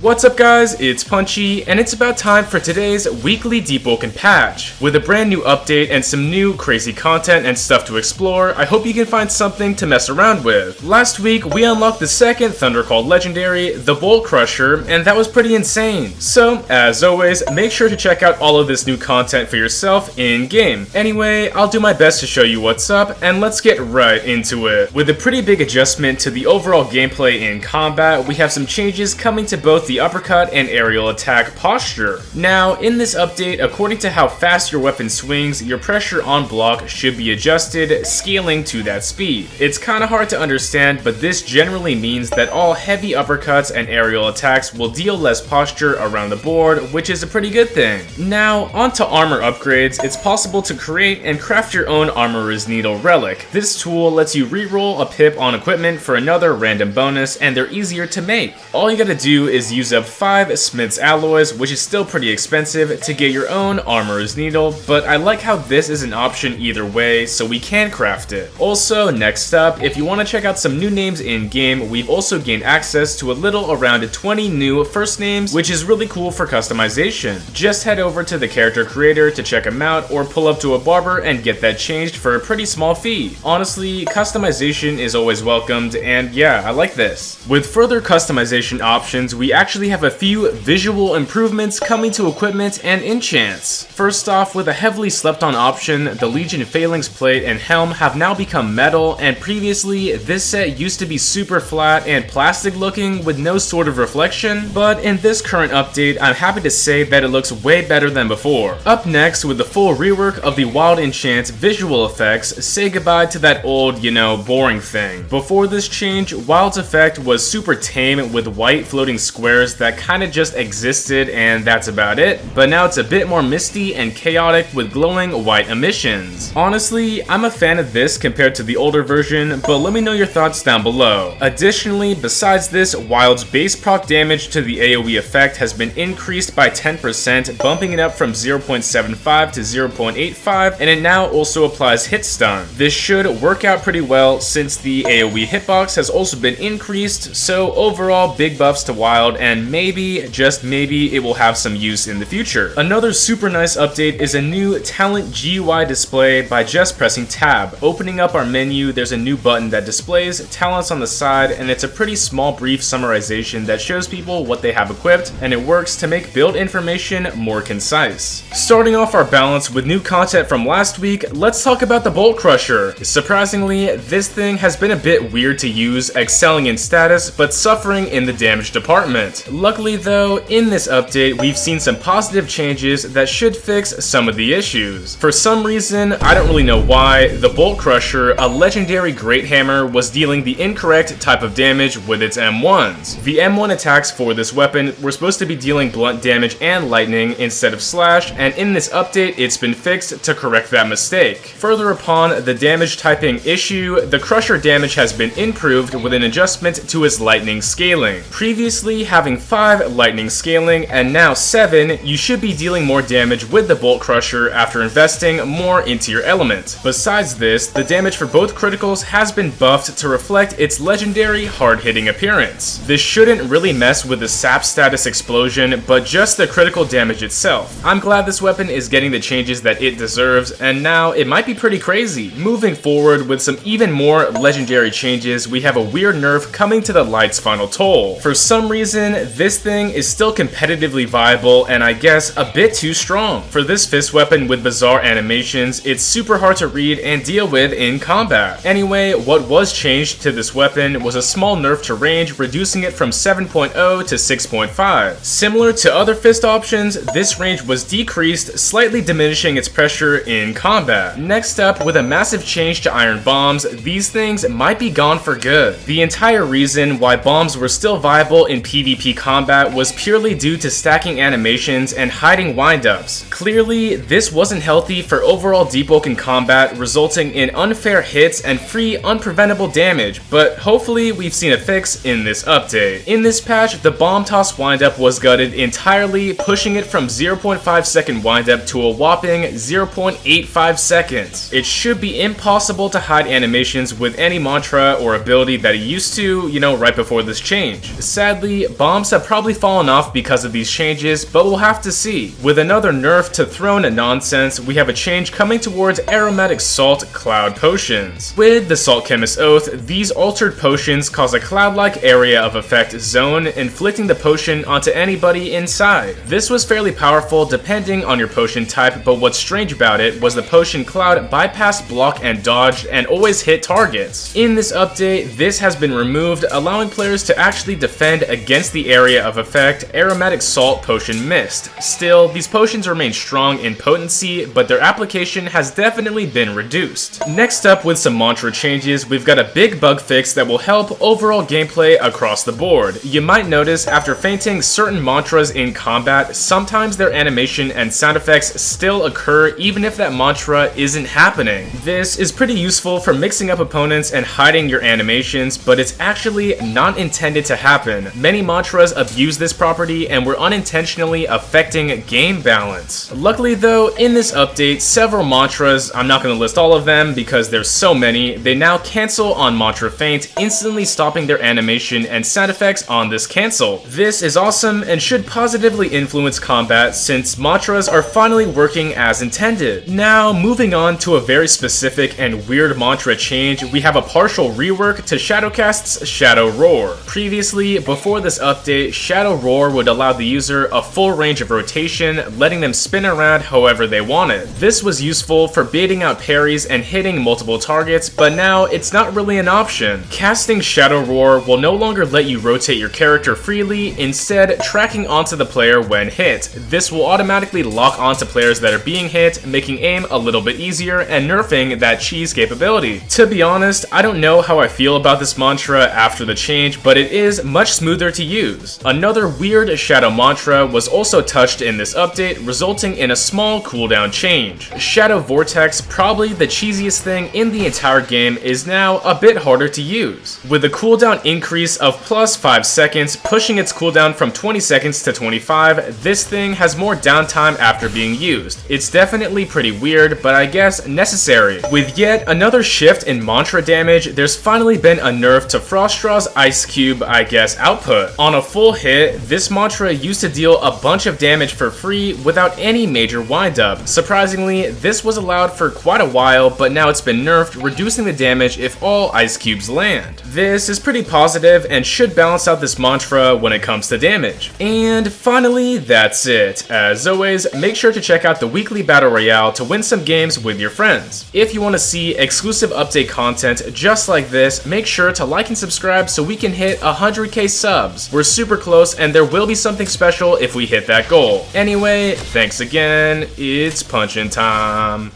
What's up guys, it's Punchy, and it's about time for today's weekly Deepwoken patch. With a brand new update and some new crazy content and stuff to explore, I hope you can find something to mess around with. Last week, we unlocked the second Thundercall legendary, the Boltcrusher, and that was pretty insane. So, as always, make sure to check out all of this new content for yourself in-game. Anyway, I'll do my best to show you what's up, and let's get right into it. With a pretty big adjustment to the overall gameplay in combat, we have some changes coming to both the uppercut and aerial attack posture. Now, in this update, according to how fast your weapon swings, your pressure on block should be adjusted, scaling to that speed. It's kinda hard to understand, but this generally means that all heavy uppercuts and aerial attacks will deal less posture around the board, which is a pretty good thing. Now, onto armor upgrades. It's possible to create and craft your own Armorer's Needle relic. This tool lets you reroll a pip on equipment for another random bonus, and they're easier to make. All you gotta do is use up 5 Smith's alloys, which is still pretty expensive, to get your own Armorer's Needle, but I like how this is an option either way, so we can craft it. Also, next up, if you want to check out some new names in-game, we've also gained access to a little around 20 new first names, which is really cool for customization. Just head over to the character creator to check them out, or pull up to a barber and get that changed for a pretty small fee. Honestly, customization is always welcomed, and yeah, I like this. With further customization options, we actually have a few visual improvements coming to equipment and enchants. First off, with a heavily slept on option, the Legion Phalanx plate and helm have now become metal, and previously this set used to be super flat and plastic looking with no sort of reflection, but in this current update I'm happy to say that it looks way better than before. Up next, with the full rework of the Wild Enchant visual effects, say goodbye to that old, boring thing. Before this change, Wild's effect was super tame with white floating squares that kinda just existed and that's about it, but now it's a bit more misty and chaotic with glowing white emissions. Honestly, I'm a fan of this compared to the older version, but let me know your thoughts down below. Additionally, besides this, Wild's base proc damage to the AoE effect has been increased by 10%, bumping it up from 0.75 to 0.85, and it now also applies hit stun. This should work out pretty well since the AoE hitbox has also been increased, so overall big buffs to Wild, and maybe, just maybe, it will have some use in the future. Another super nice update is a new talent GUI display by just pressing tab. Opening up our menu, there's a new button that displays talents on the side, and it's a pretty small brief summarization that shows people what they have equipped, and it works to make build information more concise. Starting off our balance with new content from last week, let's talk about the Boltcrusher. Surprisingly, this thing has been a bit weird to use, excelling in status, but suffering in the damage department. Luckily though, in this update, we've seen some positive changes that should fix some of the issues. For some reason, I don't really know why, the Boltcrusher, a legendary great hammer, was dealing the incorrect type of damage with its M1s. The M1 attacks for this weapon were supposed to be dealing blunt damage and lightning instead of slash, and in this update, it's been fixed to correct that mistake. Further upon the damage typing issue, the Crusher damage has been improved with an adjustment to its lightning scaling. Previously, having 5 lightning scaling and now 7, you should be dealing more damage with the Boltcrusher after investing more into your element. Besides this, the damage for both criticals has been buffed to reflect its legendary hard-hitting appearance. This shouldn't really mess with the sap status explosion, but just the critical damage itself. I'm glad this weapon is getting the changes that it deserves, and now it might be pretty crazy. Moving forward with some even more legendary changes, we have a weird nerf coming to the Light's Final Toll. For some reason, this thing is still competitively viable and I guess a bit too strong. For this fist weapon with bizarre animations, it's super hard to read and deal with in combat. Anyway, what was changed to this weapon was a small nerf to range, reducing it from 7.0 to 6.5. Similar to other fist options, this range was decreased, slightly diminishing its pressure in combat. Next up, with a massive change to iron bombs, these things might be gone for good. The entire reason why bombs were still viable in PvP combat was purely due to stacking animations and hiding windups. Clearly, this wasn't healthy for overall Deepwoken combat, resulting in unfair hits and free unpreventable damage, but hopefully we've seen a fix in this update. In this patch, the bomb toss windup was gutted entirely, pushing it from 0.5 second windup to a whopping 0.85 seconds. It should be impossible to hide animations with any mantra or ability that he used to, right before this change. Sadly, bomb bombs have probably fallen off because of these changes, but we'll have to see. With another nerf to throne nonsense, we have a change coming towards Aromatic Salt Cloud Potions. With the Salt Chemist Oath, these altered potions cause a cloud-like area of effect zone, inflicting the potion onto anybody inside. This was fairly powerful depending on your potion type, but what's strange about it was the potion cloud bypassed block and dodged and always hit targets. In this update, this has been removed, allowing players to actually defend against the area of effect Aromatic Salt Potion missed. Still, these potions remain strong in potency, but their application has definitely been reduced. Next up, with some mantra changes, we've got a big bug fix that will help overall gameplay across the board. You might notice after fainting certain mantras in combat, sometimes their animation and sound effects still occur even if that mantra isn't happening. This is pretty useful for mixing up opponents and hiding your animations, but it's actually not intended to happen. Many mantras abuse this property and were unintentionally affecting game balance. Luckily though, in this update, several mantras, I'm not going to list all of them because there's so many, they now cancel on mantra feint, instantly stopping their animation and sound effects on this cancel. This is awesome and should positively influence combat since mantras are finally working as intended. Now, moving on to a very specific and weird mantra change, we have a partial rework to Shadowcast's Shadow Roar. Previously, before this update, Shadow Roar would allow the user a full range of rotation, letting them spin around however they wanted. This was useful for baiting out parries and hitting multiple targets, but now it's not really an option. Casting Shadow Roar will no longer let you rotate your character freely, instead tracking onto the player when hit. This will automatically lock onto players that are being hit, making aim a little bit easier and nerfing that cheese capability. To be honest, I don't know how I feel about this mantra after the change, but it is much smoother to use. Another weird shadow mantra was also touched in this update, resulting in a small cooldown change. Shadow Vortex, probably the cheesiest thing in the entire game, is now a bit harder to use. With a cooldown increase of plus 5 seconds, pushing its cooldown from 20 seconds to 25, this thing has more downtime after being used. It's definitely pretty weird, but I guess necessary. With yet another shift in mantra damage, there's finally been a nerf to Frostraw's Ice Cube, output. On a full hit, this mantra used to deal a bunch of damage for free without any major windup. Surprisingly, this was allowed for quite a while, but now it's been nerfed, reducing the damage if all ice cubes land. This is pretty positive and should balance out this mantra when it comes to damage. And finally, that's it. As always, make sure to check out the weekly battle royale to win some games with your friends. If you want to see exclusive update content just like this, make sure to like and subscribe so we can hit 100k subs. We're super close and there will be something special if we hit that goal. Anyway, thanks again, it's punchin' time.